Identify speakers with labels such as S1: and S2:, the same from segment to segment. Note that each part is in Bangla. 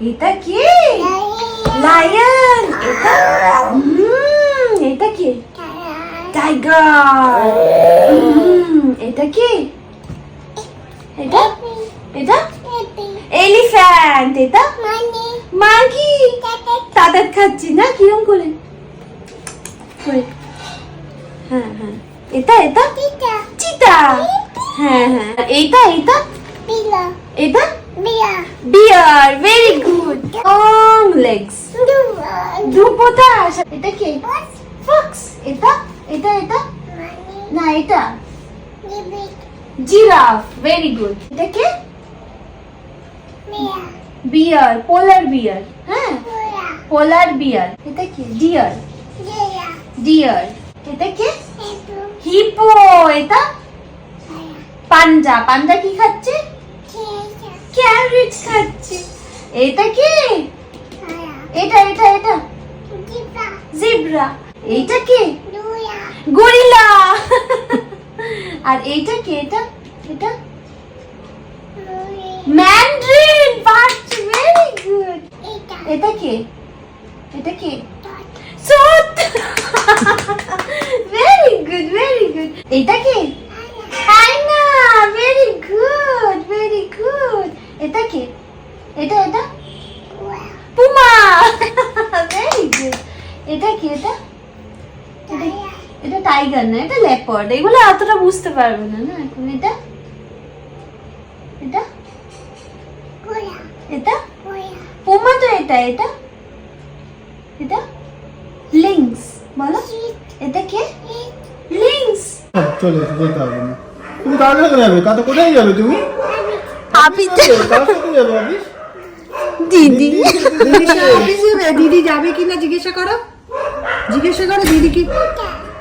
S1: এটা কি? লায়ন। এটা কি? টাইগার। এটা কি? এটা এটা এলিফ্যান্ট। এটা মাঙ্কি। তাদের খাচ্ছি না কিরম করে? হ্যাঁ হ্যাঁ। এটা এটা চিতা। হ্যাঁ হ্যাঁ। এইটা এইটা এটা bear. Very good. Long legs. দুপোটাস। এটা কি? ফক্স। এটা এটা এটা না এটা জিরাফ। Very good. এটা কি? বিয়ার। পোলার বিয়ার। হ্যাঁ পোলার বিয়ার। এটা কি? ডিয়ার। ডিয়ার। এটা কি? হিপো। এটা পান্ডা। পান্ডা কি খাচ্ছে? ক্যারেট খাচ্ছে। এটা কি? এটা এটা এটা জিব্রা। এইটা কি? গরিলা। আর এইটা কি? এটা এটা ম্যান্ড্রিন। পারছি। Very good. এটা কি? এটা কি? Suit. Very good very good. এটা কি? হাইনা। Very good very good. এটা কি? এটা এটা পুমা। Very good. এটা কি? এটা এটা টাইগার না, এটা লেপার্ড। এগুলো এতটা বুঝতে পারবে না না এখন। এটা এটা এটা পুমা তো। এটা এটা এটা লিংস। বলো এটা কি? লিংস।
S2: চলে যেতে হবে না। তুমি কার সাথে যাবে? কোথায় যাবে তুমি?
S1: আপিতে।
S2: কার সাথে যাবে অফিস?
S1: দিদি।
S3: দিদি যাবে কিনা জিজ্ঞাসা করো দিদি কি?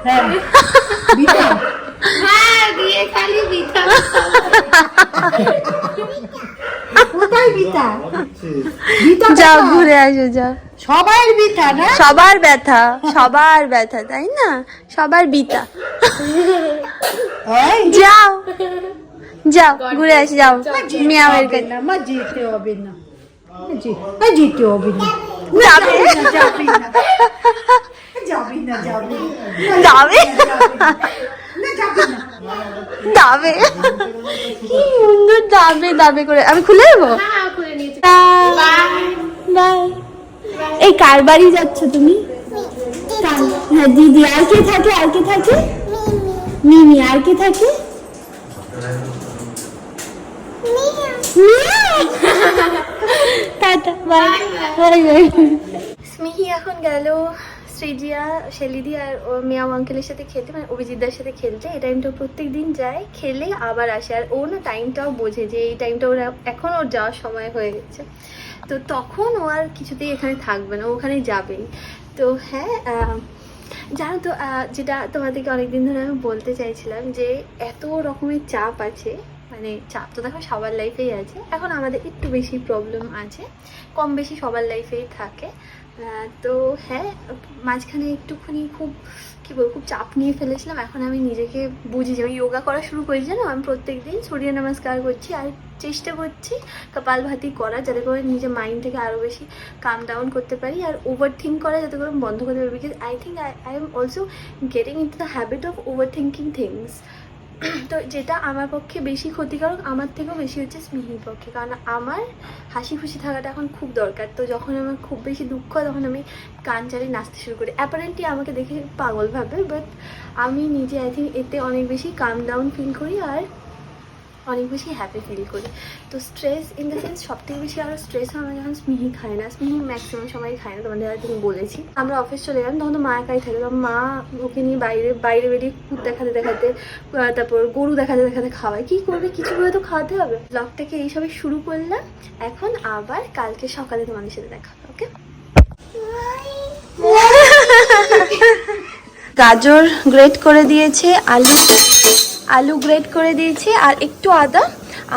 S3: হ্যাঁ বিটা।
S1: হ্যাঁ দিয়ে খালি বিতা।
S3: কোথায় বিটা?
S1: যাও ঘুরে আসো যাও।
S3: সবাই বিটা না?
S1: সবার ব্যথা সবার ব্যথা তাই না? সবার বিতা। যাও যাও ঘুরে আসি যাও মিয়াওয়ের কাছে।
S3: মা যেতে হবে না। যেতে হবে না।
S1: যাবে
S3: যাবি না যাবি না যাবি
S1: যাবে
S3: না যাবি না।
S1: যাবে কি সুন্দর দাবে দাবে করে। আমি খুলে দেবো। বাই। এই কার বাড়ি যাচ্ছ তুমি? হ্যাঁ দিদি। আর কে থাকে? আর কে থাকে? মিমি। আর কে থাকে? Tata bye bye bye. স্মিহি এখন গেল শ্রীজিয়া শেলিদি আর মিয়াও আঙ্কেলের সাথে খেলতে, মানে অভিজিৎদার সাথে খেলতে। এই টাইমটা প্রত্যেক দিন যায়, খেলে আবার আসে। আর ও না টাইমটাও বোঝে যে এই টাইমটা ওরা এখন ওর যাওয়ার সময় হয়ে গেছে, তো তখন ও আর কিছুতেই এখানে থাকবে না, ও ওখানে যাবেই। তো হ্যাঁ জানো তো যেটা তোমাদেরকে অনেকদিন ধরে আমি বলতে চাইছিলাম, যে এত রকমের চাপ আছে, মানে চাপ তো দেখো সবার লাইফেই আছে, এখন আমাদের একটু বেশি প্রবলেম আছে, কম বেশি সবার লাইফেই থাকে। তো হ্যাঁ মাঝখানে একটুখানি খুব কী বলবো খুব চাপ নিয়ে ফেলেছিলাম। এখন আমি নিজেকে বুঝি যে আমি যোগা করা শুরু করেছি, জানো আমি প্রত্যেক দিন সূর্য নমস্কার করছি, আর চেষ্টা করছি কপালভাতি করা, যাতে করে নিজের মাইন্ডটাকে আরও বেশি কাম ডাউন করতে পারি, আর ওভার থিঙ্ক করা যাতে করে বন্ধ করতে পারি। Because I think I am also getting in to the habit of over thinking things. তো যেটা আমার পক্ষে বেশি ক্ষতিকারক, আমার থেকেও বেশি হচ্ছে স্মিহির পক্ষে, কারণ আমার হাসি খুশি থাকাটা এখন খুব দরকার। তো যখন আমার খুব বেশি দুঃখ হয় তখন আমি গান চালিয়ে নাচতে শুরু করি। অ্যাপারেন্টলি আমাকে দেখে পাগল ভাবে, বাট আমি নিজে আই থিঙ্ক এতে অনেক বেশি কাম ডাউন ফিল করি আর অনেক বেশি হ্যাপি ফিল করি। তো স্ট্রেস ইন দ্য সেন্স সব থেকে বেশি আরও স্ট্রেস হয় আমার যখন স্মিহি খায় না। স্মিহি ম্যাক্সিমাম সময় খায় না, তোমাদের আর তুমি বলেছি। আমরা অফিস চলে গেলাম তখন তো মা একাই থাকে, তখন মা ওকে নিয়ে বাইরে বেরিয়ে কুকুর দেখাতে দেখাতে, তারপর গরু দেখাতে দেখাতে খাওয়ায়। কী করবে, কিছু করে তো খাওয়াতে হবে। ব্লগটাকে এইসবে শুরু করলাম, এখন আবার কালকে সকালে তোমাদের সাথে দেখা হবে। ওকে গাজর গ্রেট করে দিয়েছে, আলু গ্রেট করে দিয়েছি, আর একটু আদা,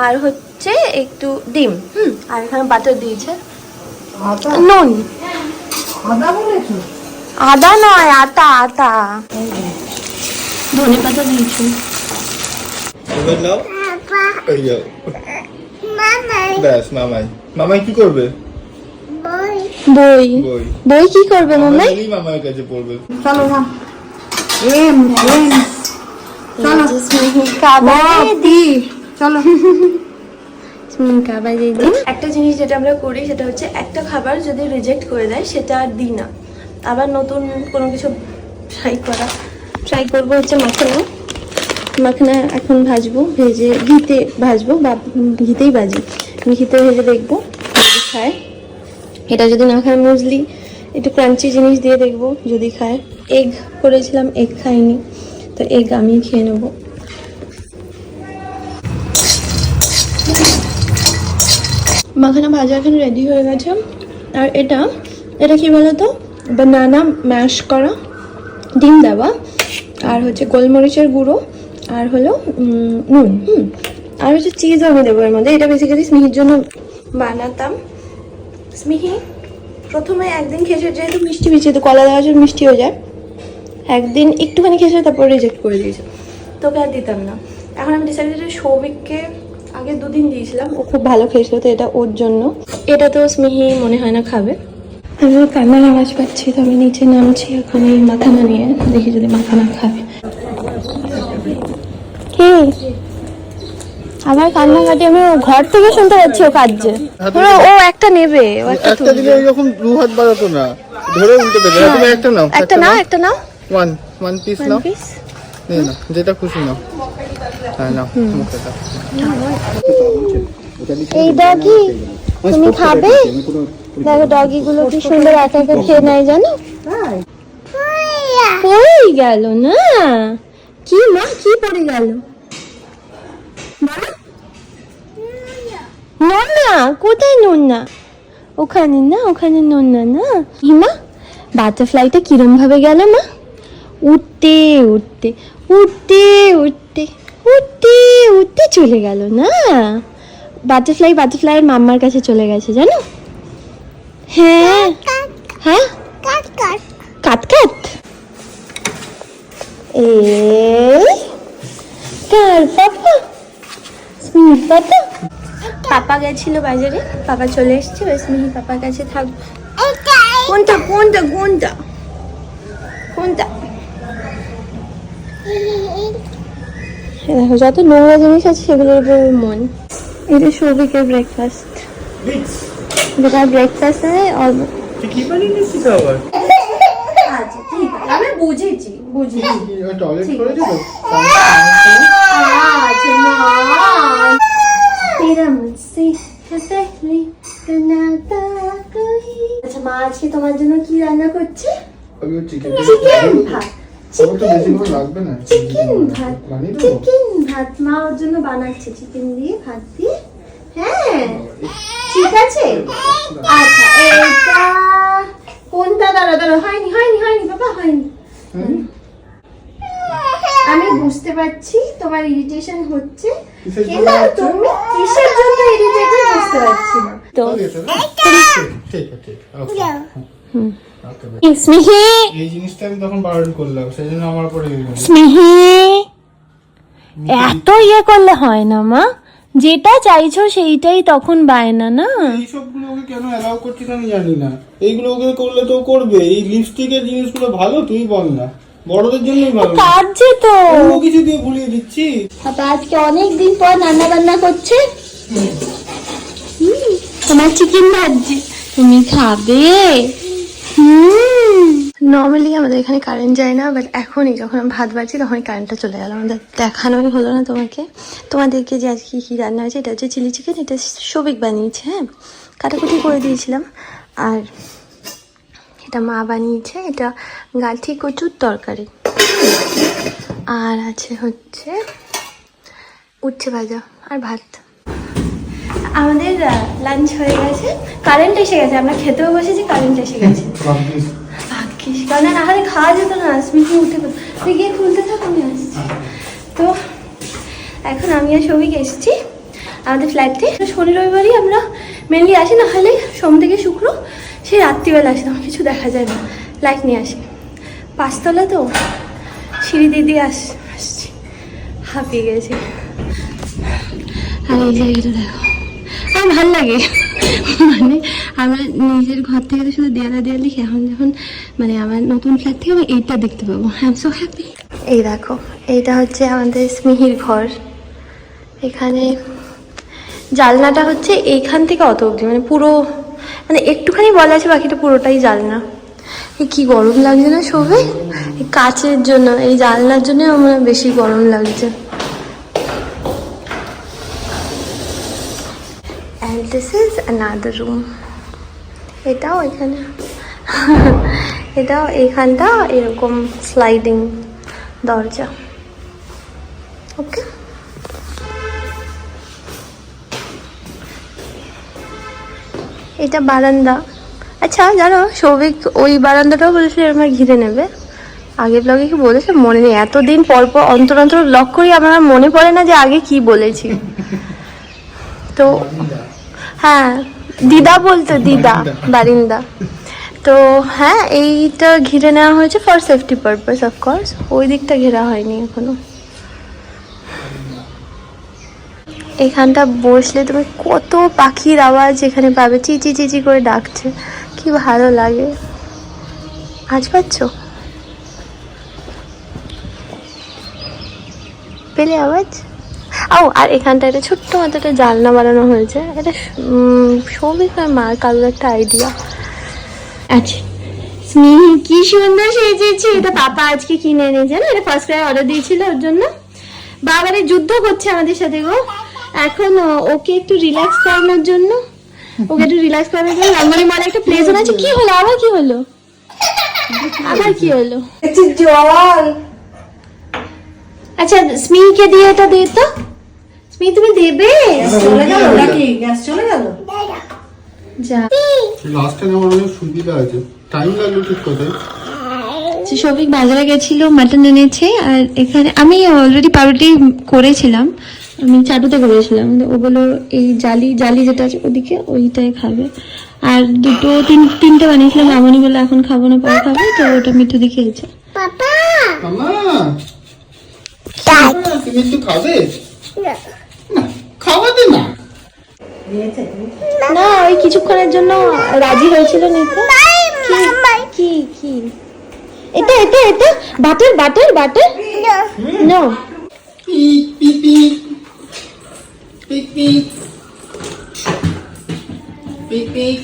S1: আর হচ্ছে একটু ডিম, আর এখানে বাটার দিয়েছে, নুন। আদা নয়, আটা। ধনে পাতা দিয়েছি।
S2: ব্যাস মামাই কি করবে?
S1: বই
S2: বই।
S1: বই কি করবে মামাই?
S2: এই মামার কাছে পড়বে।
S3: চলো না এম এম চলো চলো
S1: একটা জিনিস যেটা আমরা করি সেটা হচ্ছে একটা খাবার যদি রিজেক্ট করে দেয় সেটা আর দিই না, আবার নতুন কোনো কিছু ট্রাই করবো হচ্ছে মাখানা। মাখানা এখন ভাজবো, ভেজে ঘিতে ভাজবো বা ঘিতেই ভাজি, ঘিতে ভেজে দেখবো যদি খায়। এটা যদি না খায় মুসলি একটু ক্রাঞ্চি জিনিস দিয়ে দেখবো যদি খায়। এগ করেছিলাম, এগ খাইনি, তো এগ আমি খেয়ে নেবো। মাখানা ভাজা এখন রেডি হয়ে গেছে। আর এটা এটা কি বলতো, বানানা ম্যাশ করা, ডিম দেওয়া, আর হচ্ছে গোলমরিচের গুঁড়ো, আর হলো নুন, আর হচ্ছে চিজ আমি দেবো এর মধ্যে। এটা বেসিক্যালি স্মিহির জন্য বানাতাম। স্মিহি প্রথমে একদিন খেয়েছে, যেহেতু মিষ্টি মিষ্টি তো কলা দেওয়ার জন্য মিষ্টি হয়ে যায়, একদিন একটুখানি খেয়েছে, তারপর রিজেক্ট করে দিয়েছে, তোকে আর দিতাম না। এখন আমি ডিসাইড করেছি সৌভিককে আগে 2 দিন দিয়েছিলাম, ও খুব ভালো খেয়েছিল, তো এটা ওর জন্য। এটা তো স্মিহি মনে হয় না খাবে। আমি ওর কান্নার আওয়াজ পাচ্ছি, তো আমি নিচে নামছি এখন এই মাখানা নিয়ে, দেখি যদি মাখানা খাবে। কি আবার কান্নাকাটি আমি ঘর থেকে শুনতে পাচ্ছি, ও কাঁদছে। ও একটা নেবে, ও
S2: একটা দিলে এরকম 2 হাত বাড়াতো না, ধরে উল্টে দেবে। তুমি একটা নাও,
S1: একটা নাও
S2: ওয়ান পিস নাও, নে না, যেটা খুশি নাও। হ্যাঁ নাও, মুখে দাও।
S1: এই ডগি তুমি খাবে? দেখো ডগি গুলো কি সুন্দর একা একা খেয়ে নেয়, জানো? পড়ে গেল না কি মা, কি পড়ে গেল? নোনা কোথায়? নোনা ওখানে না, ওখানে নোনা না। কি মা, বাটারফ্লাইটা কিরম ভাবে গেল মা? উঠতে উঠতে উঠতে উঠতে উঠতে উঠতে চলে গেল না। বাটারফ্লাইয়ের মাম্মার কাছে চলে গেছে, জানো? হ্যাঁ হ্যাঁ, কাট কাট এই কার পাপা? স্মিহির পাপা? পাপা গেছিল বাজারে, পাপা চলে এসছে, স্মিহি পাপার কাছে থাকবে। কোনটা কোনটা কোনটা কোনটা? দেখো যত নোংরা জিনিস আছে সেগুলোর উপর মন। এটা সৌভিকের ব্রেকফাস্ট, যেটা ব্রেকফাস্ট
S2: কি বানিয়েছিস তো আবার?
S1: আচ্ছা ঠিক আছে, আমি বুঝেছি।
S2: টয়লেট করেছো তো?
S1: আচ্ছা মা আজকে তোমার জন্য কি রান্না করছে?
S2: আমি চিকেন
S1: ভাত।
S2: লাগবে না,
S1: চিকেন ভাত মা ওর জন্য বানাচ্ছে, চিকেন দিয়ে ভাত দিয়ে। হ্যাঁ ঠিক আছে। আচ্ছা এটা কোনটা? দাঁড়া হয়নি বাবা, হয়নি। আমি বুঝতে পারছি তোমার ইরিটেশন হচ্ছে, কিন্তু তুমি কিসের জন্য ইরিটেটেড বুঝতে পারছি না। তো স্মিহি,
S2: এই জিনিসটা আমি তখন বারণ করলাম, সেজন্য আমার পরে
S1: স্মিহি এত ইয়ে করলে হয় না মা, যেটা চাইছো সেইটাই তখন বায়না না।
S2: এইসবগুলো ওকে কেন অ্যালাউ করছিস আমি জানি না। এইগুলো ওকে করলে তো করবে। এই লিপস্টিকের জিনিসগুলো ভালো, তুই বল না, বড়দের জন্যই ভালো।
S1: কাটছে তো,
S2: অন্য কিছু দিয়ে ভুলিয়ে দিচ্ছি।
S1: পাপা আজকে অনেক দিন পর রান্না বান্না করছে। তোমার চিকেন ভাজি তুমি খাবে? নর্মালি আমাদের এখানে কারেন্ট যায় না, বাট এখনই যখন আমি ভাত বাড়ছি তখন কারেন্টটা চলে গেল। আমাদের দেখানোই হলো না তোমাদেরকে যে আজকে কী রান্না হয়েছে। এটা হচ্ছে চিলি চিকেন, এটা সৌভিক বানিয়েছে। হ্যাঁ কাটাকুটি করে দিয়েছিলাম। আর এটা মা বানিয়েছে, এটা গাঠি কচুর তরকারি। আর আছে হচ্ছে উচ্ছে ভাজা আর ভাত। আমাদের লাঞ্চ হয়ে গেছে, কারেন্ট এসে গেছে, আমরা খেতেও বসেছি, কারেন্ট এসে গেছে। ভাগ্যিস, কারণ না হলে খাওয়া যেত না। স্মিহি উঠে তুই গিয়ে খুলতে থাক, আমি আসছি। তো এখন আমি আর সৌভিক এসেছি আমাদের ফ্ল্যাটে। শনি রবিবারই আমরা মেনলি আসি, না হলে সোম থেকে শুক্র সেই রাত্রিবেলা আসি, তখন কিছু দেখা যায় না, লাইট নিয়ে আসি। 5 তলা তো, সিঁড়ি দিয়ে আসছি, হাঁপিয়ে গেছি। আর এই জায়গাটা দেখো, আমার ভাল লাগে। মানে আমার নিজের ঘর থেকে তো শুধু দেয়ালে দেয়াল দেখি, এখন যখন মানে আমার নতুন ফ্ল্যাট থেকে আমি এইটা দেখতে পাবো। I am so happy. এই দেখো, এইটা হচ্ছে আমাদের স্মিহির ঘর। এখানে জানলাটা হচ্ছে এইখান থেকে অত অবধি, মানে পুরো মানে একটুখানি বলা আছে, বাকিটা পুরোটাই জানলা। এই কি গরম লাগছে না শোবে, এই কাচের জন্য, এই জানলার জন্য আমার বেশি গরম লাগছে। And this is another room. এটাও এখানে এটাও এখানটা এরকম স্লাইডিং দরজা। ওকে, এটা বারান্দা। আচ্ছা জানো, সৌভিক ওই বারান্দাটাও বলেছিল আমার ঘিরে নেবে। আগে ব্লগে কি বলেছে মনে নেই, এতদিন পর পর অন্তর অন্তর ব্লগ করি, আমার আর মনে পড়ে না যে আগে কি বলেছি। তো হ্যাঁ, দিদা বলতো, দিদা বারিন্দা। তো হ্যাঁ, এইটা ঘিরে নেওয়া হয়েছে ফর সেফটি পারপাস, অফকোর্স। ওই দিকটা ঘেরা হয়নি এখনো। এখানটা বসলে তুমি কত পাখির আওয়াজ এখানে পাবে, চিচি চিচি করে ডাকছে, কি ভালো লাগে। আজ পাচ্ছ পেলে আওয়াজ? ও, আর এখানটা একটা ছোট্ট মতো একটা জানলা বানানো হয়েছে। এটা সৌভিক আর মার কারোর একটা আইডিয়া। আচ্ছা, স্নেহি কি সুন্দর সেজেছে। এটা পাপা আজকে কিনে এনেছে না, এটা ফার্স্ট ক্রাই অর্ডার দিয়েছিল ওর জন্য। বাবারে যুদ্ধ করছে আমাদের সাথে গো। এখন ওকে একটু রিল্যাক্স করানোর জন্য, আমার মানে একটা প্লেজন আছে। কি হলো আবার, কি হলো আবার, কি হলো?
S3: জল।
S1: আচ্ছা, স্মিকে দিয়ে এটা দে তো। স্মি তুমি দেবে?
S3: চলে গেল নাকি? গ্যাস চলে গেল?
S1: যা,
S2: লাস্টে আমার অনেক সুবিধা আছে, টাইম লাগলো ঠিক কথাই।
S1: সৌভিক বাজারে গেছিল, মাটন এনেছে। আর এখানে আমি অলরেডি পাউরুটি করেছিলাম, আমি চাটুতে করেছিলাম। ও বললো এই জালি যেটা আছে ওদিকে, ওইটাই খাবে। আর তিনটে বানিয়েছিলাম, এমনই বলে এখন খাবো না, পরে খাবে। তো ওটা মিঠু দিয়ে খেয়েছে।
S2: মামা তুমি একটু খাবে? না, খাওয়াতে না।
S1: না, ওই কিছুক্ষণের জন্য রাজি হয়েছিল নিতে। কি কি এটা এটা এটা butter butter butter no.
S2: Pick pick pick pick pick pick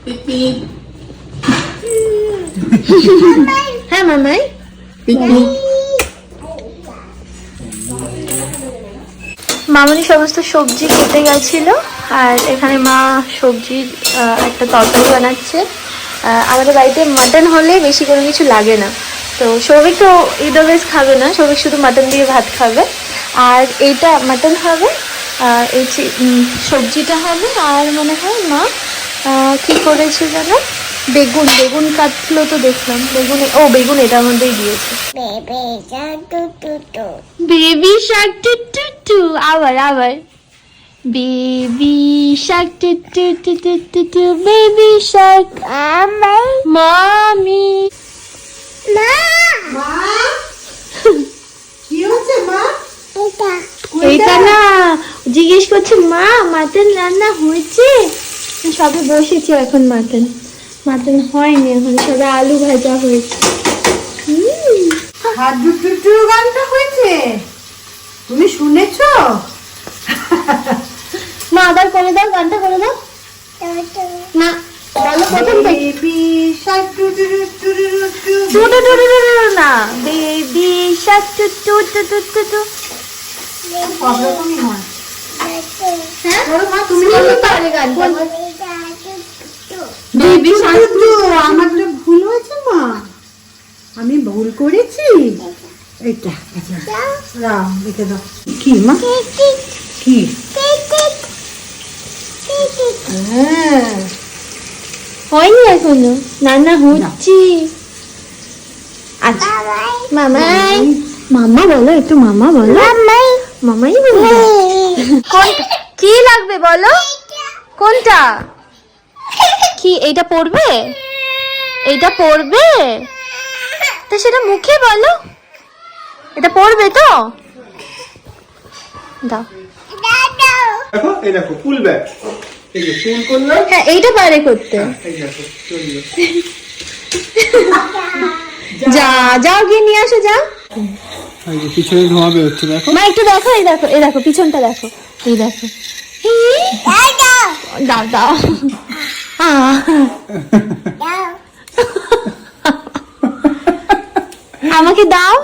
S2: pick pick.
S1: হ্যাঁ মামাই,
S2: পিক পিক।
S1: মামনি সমস্ত সবজি কেটে গেছিল। আর এখানে মা সবজির একটা তরকারি বানাচ্ছে। আমাদের বাড়িতে মাটন হলে বেশি কোনো কিছু লাগে না। তো সৌভিক তো ইদারওয়েজ খাবে না, সৌভিক শুধু মাটন দিয়ে ভাত খাবে। আর এইটা মাটন হবে, এই সবজিটা হবে। আর মনে হয় মা কি করেছে যেন, বেগুন কাটলো তো দেখলাম। বেগুন এটার মধ্যেই দিয়েছে। Baby shark doo doo doo, আবার baby shark doo doo doo doo doo doo, baby shark mommy.
S3: কি হচ্ছে মা?
S1: এইটা না, জিজ্ঞেস করছে মা মাটন রান্না হয়েছে? সবে বসেছে এখন, মাটন হয়নি এখন, সবে আলু ভাজা হয়েছে।
S3: হাড্ডু গানটা হয়েছে, তুমি শুনেছো?
S1: মা আবার করে দাও, গানটা করে দাও না, বলো প্রথম থেকে।
S3: Baby shark doo doo doo doo
S1: doo doo doo doo doo না, baby shark doo doo doo doo doo doo.
S3: সব রকমই হয়।
S1: হ্যাঁ
S3: মা তুমি
S1: বলো তাহলে গানটা।
S3: বেবি শার্ক টু, আমার তো ভুল হয়েছে মা, আমি ভুল করেছি। এইটা আচ্ছা রাম লিখে দাও। কি মা? কি? হ্যাঁ,
S1: হয়নি এখনো, রান্না হচ্ছে। আচ্ছা মামাই, মামা বলো একটু, মামা বলো, মামাই বলো। কি লাগবে বলো, কোনটা? কি এইটা পড়বে? এইটা পড়বে তো সেটা মুখে বলো। এটা পড়বে তো, দাও
S2: দেখো এই দেখো ফুল ব্যাগ, এই যে ফুল করলাম।
S1: হ্যাঁ এইটা পারে করতে।
S2: এই দেখো চললো।
S1: যা যাও গিয়ে নিয়ে আসো যাও।
S2: এই যে পিছনে ধোঁয়া বেরোচ্ছে দেখো।
S1: মা একটু দেখো, এই দেখো, এই দেখো পিছনটা দেখো, এই দেখো। দাও দাও আমাকে দাও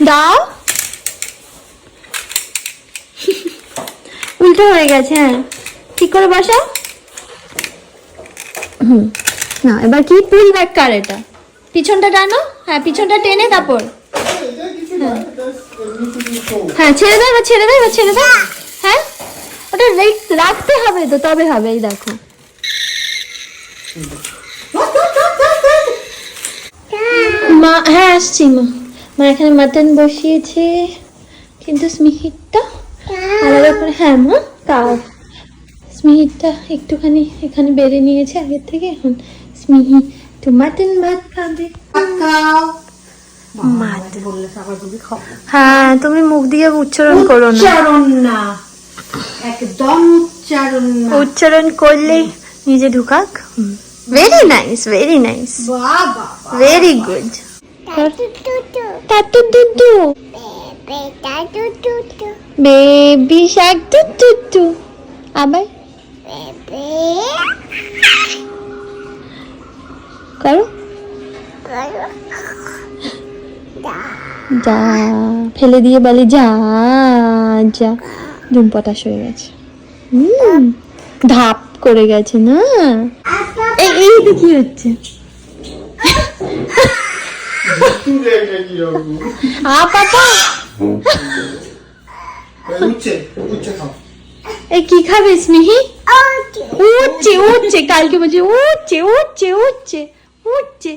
S1: দাও। উল্টো হয়ে গেছে। হ্যাঁ ঠিক করে বসাও। না এবার কি পুল ব্যাক কার, এটা পিছনটা টানো। হ্যাঁ পিছনটা টেনে তারপর হ্যাঁ ছেড়ে দাও, এবার ছেড়ে দাও, এবার ছেড়ে দাও। হ্যাঁ ওটা রাখতে হবে তো, তবে হবে। এই দেখো মা, হ্যাঁ আসছি মা। মা এখানে মাটন বসিয়েছে, কিন্তু স্মিহিতটা আলাদা করে। হ্যাঁ মা তাও স্মিহিতটা একটুখানি এখানে বেড়ে নিয়েছে আগের থেকে। এখন স্মিহি তো মাটন ভাত খাবে। হ্যাঁ তুমি মুখ দিয়ে উচ্চারণ করো না।
S3: উচ্চারণ না, একদম উচ্চারণ না।
S1: উচ্চারণ করলেই নিজে ঢুকাক। ভেরি নাইস, ভেরি নাইস,
S3: বাবা
S1: ভেরি গুড। টাটু টুটু বেবি শাক টু টু। আবার করো। যা ফেলে দিয়ে বলে যা যা। ধুম পটাশ হয়ে গেছে। ধাপ করে গেছে না। এই তো কি হচ্ছে? পাপা এই কি খাবে স্নেহি? উঠছে উঠছে, কালকে বলছে উঠছে উঠছে উঠছে উঠছে।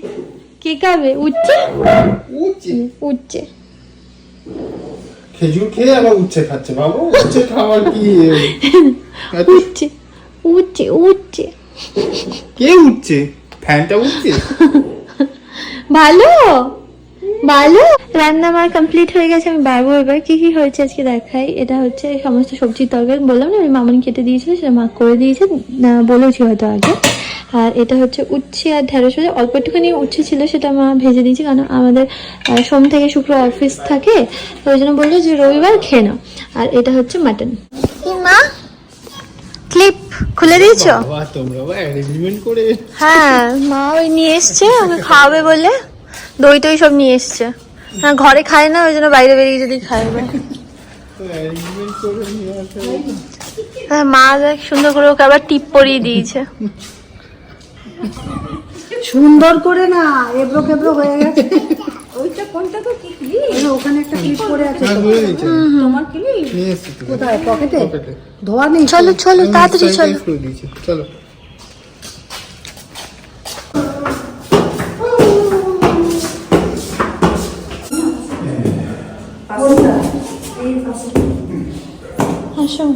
S1: কে খাবে? উঠছে উঠছে।
S2: খেজুর খেয়ে আবার উচ্ছে খাচ্ছে বাবু। উচ্ছে খাওয়ার কি?
S1: উঠছে উঠছে উঠছে।
S2: কে উঠছে? ফ্যানটা উঠছে।
S1: ভালো ভালো। রান্না আমার কমপ্লিট হয়ে গেছে। আমি বাড়বো এবার। কি কি হয়েছে আজকে দেখাই। এটা হচ্ছে সমস্ত সবজির তরকারি, বললাম না আমি মামনি কেটে দিয়েছিল, সেটা মা করে দিয়েছে, বলেছি হয়তো আগে। আর এটা হচ্ছে উচ্ছে আর ঢেঁড়স ভাজা। অল্প একটুখানি উচ্ছে ছিল, সেটা মা ভেজে দিয়েছি, কারণ আমাদের সোম থেকে শুক্র অফিস থাকে, তো ওই জন্য বললো যে রবিবার খেয়ে নাও। আর এটা হচ্ছে মাটন। মা ক্লিপ খুলে দিয়েছো?
S2: তোমরা অ্যারেঞ্জমেন্ট করে।
S1: হ্যাঁ মা ওই নিয়ে এসছে ওকে খাওয়াবে বলে, দই টই সব নিয়ে এসছে। হ্যাঁ ঘরে খায় না, ওই জন্য বাইরে বেরিয়ে যদি খাইবে। হ্যাঁ মা সুন্দর করে ওকে আবার টিপ পরিয়ে দিয়েছে।
S3: সুন্দর করে না, এবড়ো খেবড়ো হয়ে গেছে। ওইটা কোনটা তো কি ক্লিপ? ওখানে একটা ক্লিপ পড়ে আছে। তোমার ক্লিপ কোথায়? পকেটে? ধোয়া নেই?
S1: চলো চলো তাড়াতাড়ি চলো।
S2: চলো
S1: আসো।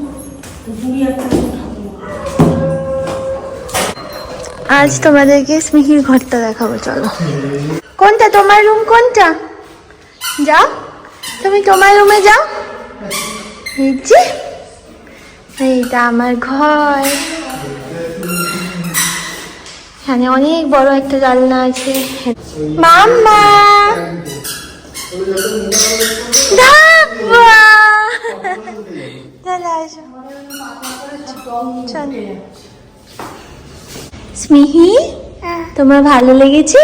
S1: আজ তোমাদেরকে স্মিহির ঘরটা দেখাবো, চলো। কোনটা তোমার রুম? কোনটা? যাও তুমি তোমার রুমে যাও। এই যে এইটা আমার ঘর। এখানে অনেক বড় একটা জানলা আছে। মাম্মা ধাপ্পা। চলে আসো। চলো। স্মিহি তোমার ভালো লেগেছে?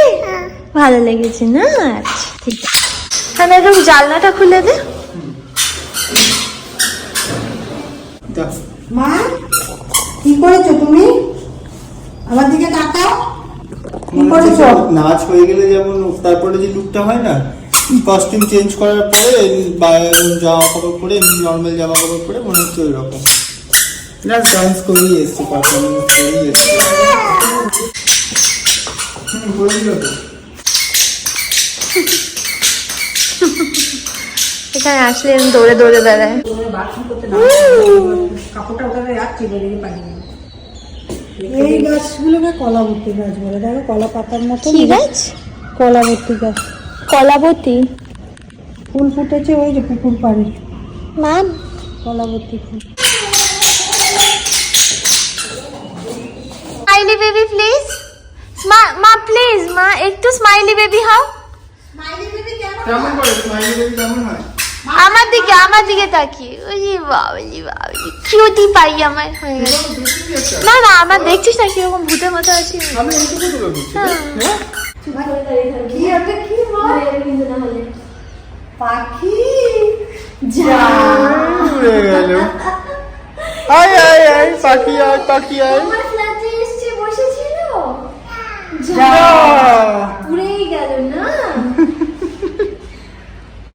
S1: ভালো লেগেছে না? আচ্ছা ঠিক আছে। তাহলে একটু জানলাটা খুলে দে।
S3: মা কি করেছো তুমি? আমার দিকে তাকাও। কি করেছো?
S2: নাচ হয়ে গেলে যেমন তারপরে যে লুকটা হয় না, কস্টিউম চেঞ্জ করার পরে জামা কাপড় পরে, নর্মাল জামা কাপড় পরে মনে হচ্ছে ওই রকম। না ডান্স করেই এসছে, পারফরমেন্স করেই এসছে।
S1: এখানে আসলে দৌড়ে দৌড়ে বেড়ায়।
S3: কাপড়টা ওখানে রাখছি, বেরিয়ে পানি। এই গাছগুলোকে কলাবতী গাছ বলে। দেখো কলা পাতার মতো।
S1: কি গাছ?
S3: কলাবতী গাছ।
S1: কলাবতী
S3: ফুল ফুটেছে ওই যে পুকুর পাড়ে।
S1: মাম
S3: কলাবতী ফুল।
S1: Smiley baby please. মা প্লিজ মা একটু স্মাইলি বেবি হও।
S2: কেমন করে স্মাইলি বেবি কেমন হয়?
S1: আমার দিকে তাকিয়ে ওই বাবলি বাবলি কিউটি পাই আমার হয়ে গেছে। না না আমার দেখছিস না কিরকম ভূতের মতো আছি
S2: আমি এইটুকু তোকে বলছি হ্যাঁ
S3: কি হবে কি বল পাখি যা
S2: উড়ে গেল। আয় আয় আয় পাখি আয় পাখি আয়।
S1: আমার ফ্ল্যাটে এসে বসেছিল
S3: যা
S1: উড়েই গেল না।